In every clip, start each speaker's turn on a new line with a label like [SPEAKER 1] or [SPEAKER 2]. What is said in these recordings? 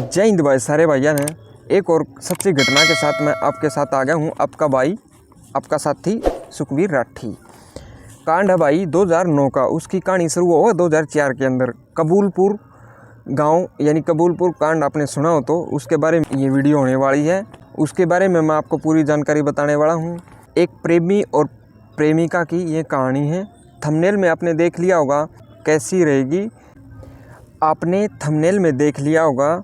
[SPEAKER 1] जय हिंद भाई सारे भैया ने एक और सच्ची घटना के साथ मैं आपके साथ आ गया हूँ। आपका भाई आपका साथी सुखबीर राठी। कांड है भाई 2009 का। उसकी कहानी शुरू हुआ 2004 के अंदर। कबूलपुर गांव यानी कबूलपुर कांड आपने सुना हो तो उसके बारे में ये वीडियो होने वाली है। उसके बारे में मैं आपको पूरी जानकारी बताने वाला हूँ। एक प्रेमी और प्रेमिका की ये कहानी है। थंबनेल में आपने देख लिया होगा कैसी रहेगी। आपने थंबनेल में देख लिया होगा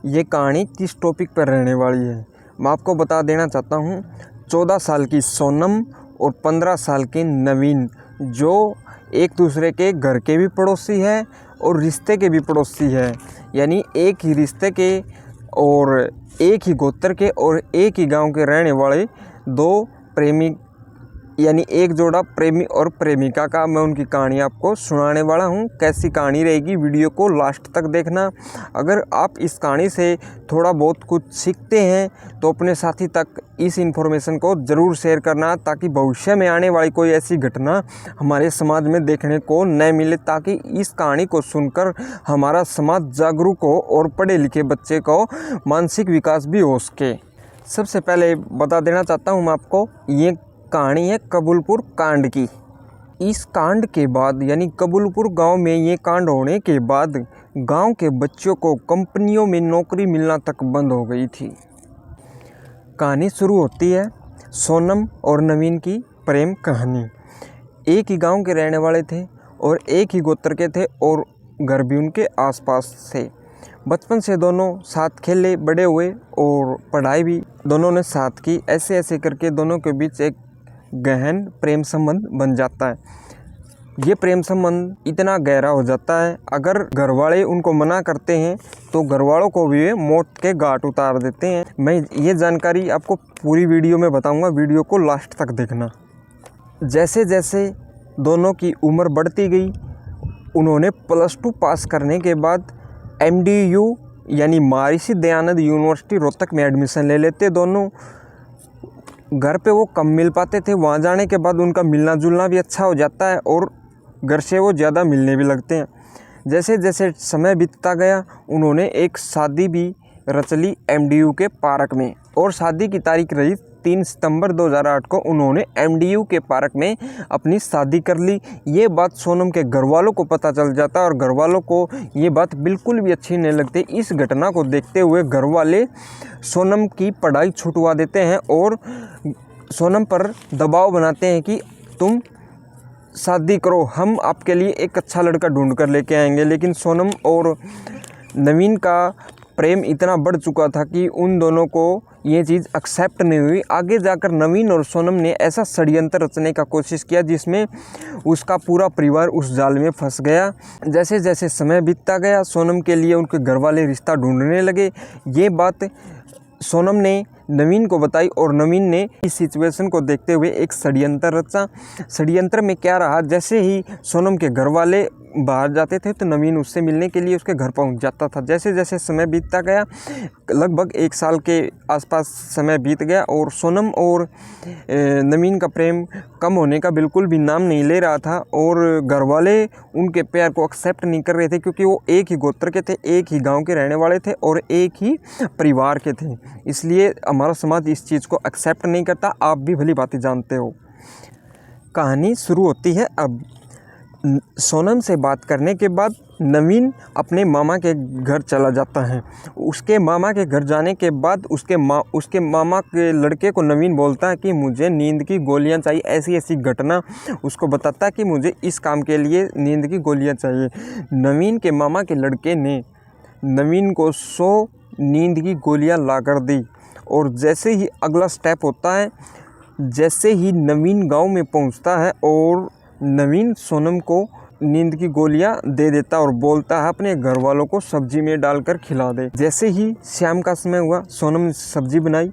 [SPEAKER 1] ये कहानी किस टॉपिक पर रहने वाली है। मैं आपको बता देना चाहता हूँ 14 साल की सोनम और 15 साल के नवीन, जो एक दूसरे के घर के भी पड़ोसी है और रिश्ते के भी पड़ोसी है, यानी एक ही रिश्ते के और एक ही गोत्र के और एक ही गांव के रहने वाले दो प्रेमी, यानी एक जोड़ा प्रेमी और प्रेमिका का मैं उनकी कहानी आपको सुनाने वाला हूं। कैसी कहानी रहेगी वीडियो को लास्ट तक देखना। अगर आप इस कहानी से थोड़ा बहुत कुछ सीखते हैं तो अपने साथी तक इस इन्फॉर्मेशन को ज़रूर शेयर करना, ताकि भविष्य में आने वाली कोई ऐसी घटना हमारे समाज में देखने को न मिले, ताकि इस कहानी को सुनकर हमारा समाज जागरूक हो और पढ़े लिखे बच्चे को मानसिक विकास भी हो सके। सबसे पहले बता देना चाहता हूँ मैं आपको, ये कहानी है कबूलपुर कांड की। इस कांड के बाद यानी कबूलपुर गांव में ये कांड होने के बाद गांव के बच्चों को कंपनियों में नौकरी मिलना तक बंद हो गई थी। कहानी शुरू होती है सोनम और नवीन की प्रेम कहानी। एक ही गांव के रहने वाले थे और एक ही गोत्र के थे और घर भी उनके आसपास थे। बचपन से दोनों साथ खेले बड़े हुए और पढ़ाई भी दोनों ने साथ की। ऐसे ऐसे करके दोनों के बीच एक गहन प्रेम संबंध बन जाता है। ये प्रेम संबंध इतना गहरा हो जाता है, अगर घरवाले उनको मना करते हैं तो घरवालों को भी वे मौत के घाट उतार देते हैं। मैं ये जानकारी आपको पूरी वीडियो में बताऊंगा, वीडियो को लास्ट तक देखना। जैसे जैसे दोनों की उम्र बढ़ती गई, उन्होंने +2 पास करने के बाद MDU यानी महर्षि दयानंद यूनिवर्सिटी रोहतक में एडमिशन ले लेते। दोनों घर पे वो कम मिल पाते थे, वहाँ जाने के बाद उनका मिलना जुलना भी अच्छा हो जाता है और घर से वो ज़्यादा मिलने भी लगते हैं। जैसे जैसे समय बीतता गया, उन्होंने एक शादी भी रच ली MDU के पार्क में, और शादी की तारीख रही 3 सितंबर 2008 को। उन्होंने MDU के पार्क में अपनी शादी कर ली। ये बात सोनम के घरवालों को पता चल जाता है और घरवालों को ये बात बिल्कुल भी अच्छी नहीं लगती। इस घटना को देखते हुए घरवाले सोनम की पढ़ाई छुटवा देते हैं और सोनम पर दबाव बनाते हैं कि तुम शादी करो, हम आपके लिए एक अच्छा लड़का ढूंढ कर लेके आएंगे। लेकिन सोनम और नवीन का प्रेम इतना बढ़ चुका था कि उन दोनों को ये चीज़ एक्सेप्ट नहीं हुई। आगे जाकर नवीन और सोनम ने ऐसा षड्यंत्र रचने का कोशिश किया जिसमें उसका पूरा परिवार उस जाल में फंस गया। जैसे जैसे समय बीतता गया, सोनम के लिए उनके घर वाले रिश्ता ढूंढने लगे। ये बात सोनम ने नवीन को बताई और नवीन ने इस सिचुएशन को देखते हुए एक षड्यंत्र रचा। षड्यंत्र में क्या रहा, जैसे ही सोनम के घर वाले बाहर जाते थे तो नवीन उससे मिलने के लिए उसके घर पहुंच जाता था। जैसे जैसे समय बीतता गया, लगभग 1 साल के आसपास समय बीत गया और सोनम और नवीन का प्रेम कम होने का बिल्कुल भी नाम नहीं ले रहा था और घर वाले उनके प्यार को एक्सेप्ट नहीं कर रहे थे, क्योंकि वो एक ही गोत्र के थे, एक ही गांव के रहने वाले थे और एक ही परिवार के थे। इसलिए हमारा समाज इस चीज़ को एक्सेप्ट नहीं करता। आप भी भली बातें जानते हो। कहानी शुरू होती है अब। सोनम से बात करने के बाद नवीन अपने मामा के घर चला जाता है। उसके मामा के घर जाने के बाद उसके मामा के लड़के को नवीन बोलता है कि मुझे नींद की गोलियां चाहिए। ऐसी ऐसी घटना उसको बताता है कि मुझे इस काम के लिए नींद की गोलियां चाहिए। नवीन के मामा के लड़के ने नवीन को 100 नींद की गोलियां ला कर दी। और जैसे ही अगला स्टेप होता है, जैसे ही नवीन गाँव में पहुँचता है और नवीन सोनम को नींद की गोलियां दे देता और बोलता है अपने घर वालों को सब्जी में डालकर खिला दे। जैसे ही शाम का समय हुआ, सोनम ने सब्जी बनाई,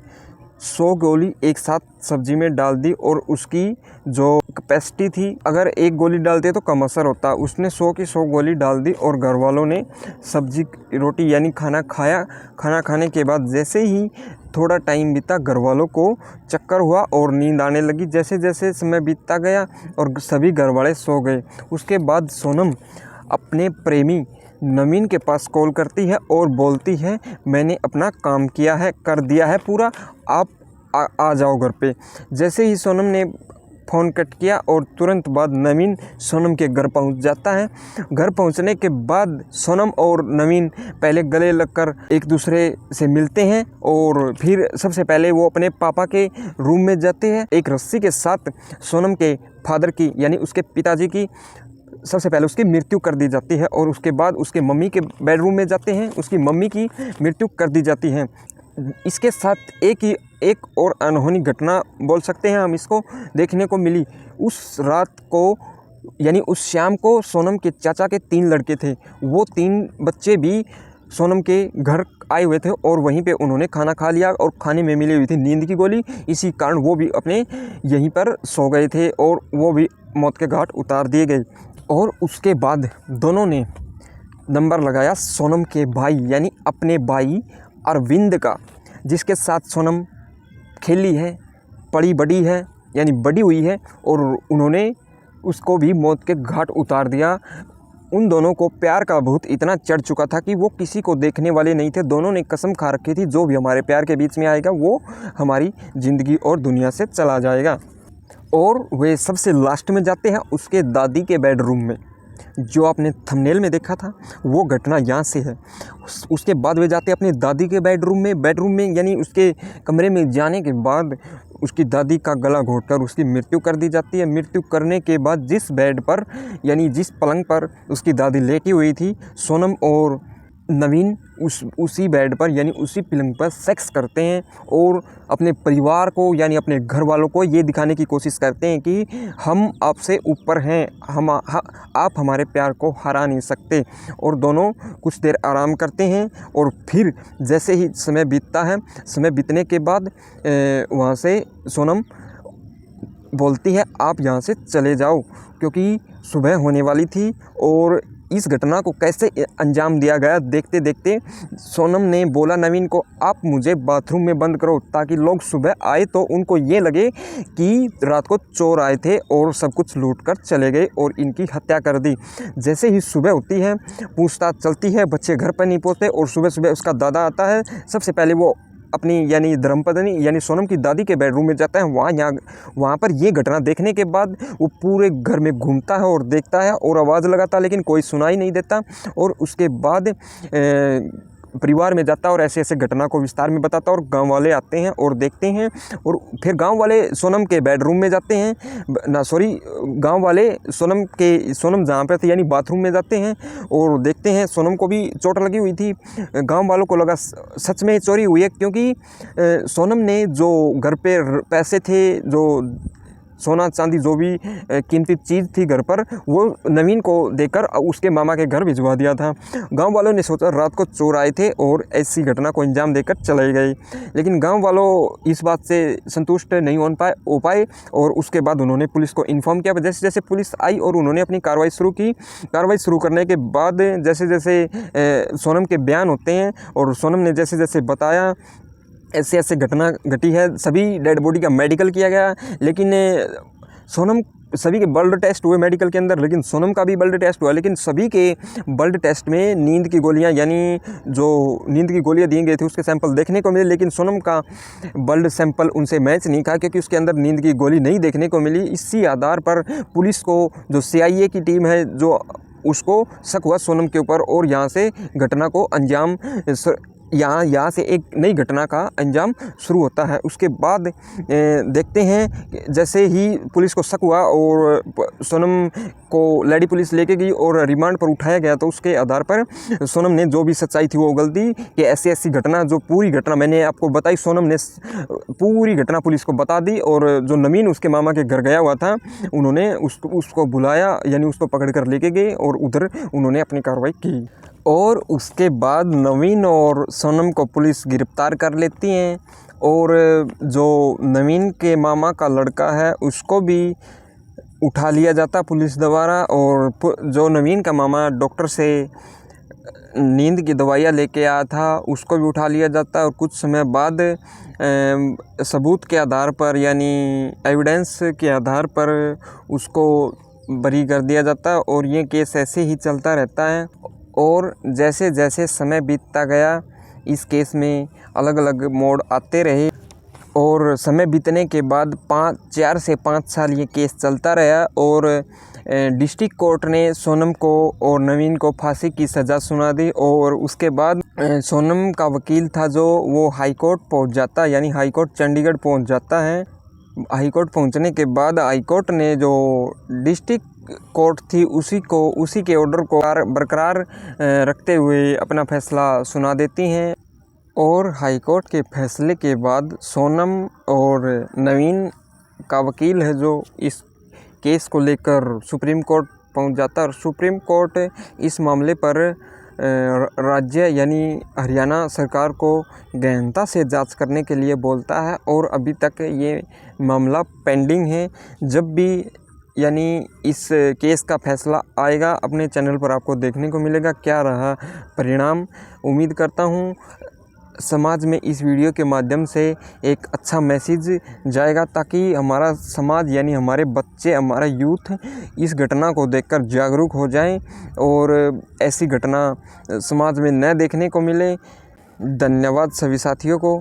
[SPEAKER 1] 100 गोली एक साथ सब्जी में डाल दी और उसकी जो कैपेसिटी थी, अगर एक गोली डालते तो कम असर होता, उसने 100 की 100 गोली डाल दी और घर वालों ने सब्जी रोटी यानी खाना खाया। खाना खाने के बाद जैसे ही थोड़ा टाइम बीता, घर वालों को चक्कर हुआ और नींद आने लगी। जैसे जैसे समय बीतता गया और सभी घर वाले सो गए, उसके बाद सोनम अपने प्रेमी नवीन के पास कॉल करती है और बोलती है मैंने अपना काम किया है, कर दिया है पूरा, आप आ जाओ घर पे। जैसे ही सोनम ने फ़ोन कट किया और तुरंत बाद नवीन सोनम के घर पहुंच जाता है। घर पहुंचने के बाद सोनम और नवीन पहले गले लगकर एक दूसरे से मिलते हैं और फिर सबसे पहले वो अपने पापा के रूम में जाते हैं। एक रस्सी के साथ सोनम के फादर की यानी उसके पिताजी की सबसे पहले उसकी मृत्यु कर दी जाती है और उसके बाद उसके मम्मी के बेडरूम में जाते हैं, उसकी मम्मी की मृत्यु कर दी जाती है। इसके साथ एक और अनहोनी घटना बोल सकते हैं हम इसको देखने को मिली। उस रात को यानी उस शाम को सोनम के चाचा के 3 लड़के थे। वो 3 बच्चे भी सोनम के घर आए हुए थे और वहीं पे उन्होंने खाना खा लिया और खाने में मिली हुई थी नींद की गोली। इसी कारण वो भी अपने यहीं पर सो गए थे और वो भी मौत के घाट उतार दिए गए। और उसके बाद दोनों ने नंबर लगाया सोनम के भाई यानी अपने भाई अरविंद का, जिसके साथ सोनम खेली है, पड़ी बड़ी है यानी बड़ी हुई है, और उन्होंने उसको भी मौत के घाट उतार दिया। उन दोनों को प्यार का भूत इतना चढ़ चुका था कि वो किसी को देखने वाले नहीं थे। दोनों ने कसम खा रखी थी जो भी हमारे प्यार के बीच में आएगा वो हमारी ज़िंदगी और दुनिया से चला जाएगा। और वे सबसे लास्ट में जाते हैं उसके दादी के बेडरूम में। जो आपने थंबनेल में देखा था वो घटना यहाँ से है। उसके बाद वे जाते हैं अपनी दादी के बेडरूम में यानी उसके कमरे में जाने के बाद उसकी दादी का गला घोंटकर उसकी मृत्यु कर दी जाती है। मृत्यु करने के बाद जिस बेड पर यानी जिस पलंग पर उसकी दादी लेटी हुई थी, सोनम और नवीन उसी बेड पर यानी उसी पलंग पर सेक्स करते हैं और अपने परिवार को यानी अपने घर वालों को ये दिखाने की कोशिश करते हैं कि हम आपसे ऊपर हैं, आप हमारे प्यार को हरा नहीं सकते। और दोनों कुछ देर आराम करते हैं और फिर जैसे ही समय बीतता है, समय बीतने के बाद वहाँ से सोनम बोलती है आप यहाँ से चले जाओ, क्योंकि सुबह होने वाली थी। और इस घटना को कैसे अंजाम दिया गया देखते देखते सोनम ने बोला नवीन को आप मुझे बाथरूम में बंद करो, ताकि लोग सुबह आए तो उनको ये लगे कि रात को चोर आए थे और सब कुछ लूट कर चले गए और इनकी हत्या कर दी। जैसे ही सुबह होती है, पूछताछ चलती है, बच्चे घर पर नहीं पहुँचते और सुबह सुबह उसका दादा आता है। सबसे पहले वो अपनी यानी धर्मपत्नी यानी सोनम की दादी के बेडरूम में जाता है। वहाँ पर ये घटना देखने के बाद वो पूरे घर में घूमता है और देखता है और आवाज़ लगाता है, लेकिन कोई सुनाई नहीं देता। और उसके बाद परिवार में जाता है और ऐसे ऐसे घटना को विस्तार में बताता है और गांव वाले आते हैं और देखते हैं। और फिर गांव वाले सोनम के बेडरूम में जाते हैं, गांव वाले सोनम जहाँ पर थी यानी बाथरूम में जाते हैं और देखते हैं सोनम को भी चोट लगी हुई थी। गांव वालों को लगा सच में चोरी हुई है, क्योंकि सोनम ने जो घर पे पैसे थे, जो सोना चांदी जो भी कीमती चीज़ थी घर पर, वो नवीन को देकर उसके मामा के घर भिजवा दिया था। गांव वालों ने सोचा रात को चोर आए थे और ऐसी घटना को अंजाम देकर चले गए, लेकिन गांव वालों इस बात से संतुष्ट नहीं हो पाए और उसके बाद उन्होंने पुलिस को इन्फॉर्म किया। जैसे जैसे पुलिस आई और उन्होंने अपनी कार्रवाई शुरू की। कार्रवाई शुरू करने के बाद जैसे जैसे सोनम के बयान होते हैं और सोनम ने जैसे जैसे बताया ऐसे ऐसे घटना घटी है। सभी डेड बॉडी का मेडिकल किया गया, लेकिन सभी के ब्लड टेस्ट हुए मेडिकल के अंदर, लेकिन सोनम का भी ब्लड टेस्ट हुआ, लेकिन सभी के ब्लड टेस्ट में नींद की गोलियां यानी जो नींद की गोलियां दी गई थी उसके सैंपल देखने को मिले, लेकिन सोनम का ब्लड सैंपल उनसे मैच नहीं खा, क्योंकि उसके अंदर नींद की गोली नहीं देखने को मिली। इसी आधार पर पुलिस को जो CIA की टीम है जो उसको शक हुआ सोनम के ऊपर और यहाँ से घटना को अंजाम यहाँ से एक नई घटना का अंजाम शुरू होता है। उसके बाद देखते हैं जैसे ही पुलिस को शक हुआ और सोनम को लेडी पुलिस लेके गई और रिमांड पर उठाया गया, तो उसके आधार पर सोनम ने जो भी सच्चाई थी वो गलती कि ऐसी ऐसी घटना, जो पूरी घटना मैंने आपको बताई, सोनम ने पूरी घटना पुलिस को बता दी। और जो नवीन उसके मामा के घर गया हुआ था, उन्होंने उसको बुलाया यानी उसको पकड़ कर लेके गए और उधर उन्होंने अपनी कार्रवाई की। और उसके बाद नवीन और सोनम को पुलिस गिरफ्तार कर लेती हैं और जो नवीन के मामा का लड़का है उसको भी उठा लिया जाता पुलिस द्वारा। और जो नवीन का मामा डॉक्टर से नींद की दवाइयाँ लेके आया था उसको भी उठा लिया जाता। और कुछ समय बाद सबूत के आधार पर यानी एविडेंस के आधार पर उसको बरी कर दिया जाता है और ये केस ऐसे ही चलता रहता है। और जैसे जैसे समय बीतता गया इस केस में अलग अलग मोड़ आते रहे और समय बीतने के बाद 4 से 5 साल ये केस चलता रहा और डिस्ट्रिक्ट कोर्ट ने सोनम को और नवीन को फांसी की सज़ा सुना दी। और उसके बाद सोनम का वकील था जो वो हाई कोर्ट पहुँच जाता, यानी हाई कोर्ट चंडीगढ़ पहुँच जाता है। हाई कोर्ट पहुँचने के बाद हाई कोर्ट ने जो डिस्ट्रिक्ट कोर्ट थी उसी के ऑर्डर को बरकरार रखते हुए अपना फैसला सुना देती हैं। और हाई कोर्ट के फैसले के बाद सोनम और नवीन का वकील है जो इस केस को लेकर सुप्रीम कोर्ट पहुंच जाता है और सुप्रीम कोर्ट इस मामले पर राज्य यानी हरियाणा सरकार को गहनता से जांच करने के लिए बोलता है। और अभी तक ये मामला पेंडिंग है। जब भी यानी इस केस का फैसला आएगा अपने चैनल पर आपको देखने को मिलेगा क्या रहा परिणाम। उम्मीद करता हूँ समाज में इस वीडियो के माध्यम से एक अच्छा मैसेज जाएगा ताकि हमारा समाज यानी हमारे बच्चे, हमारा यूथ इस घटना को देखकर जागरूक हो जाएं और ऐसी घटना समाज में न देखने को मिले। धन्यवाद सभी साथियों को।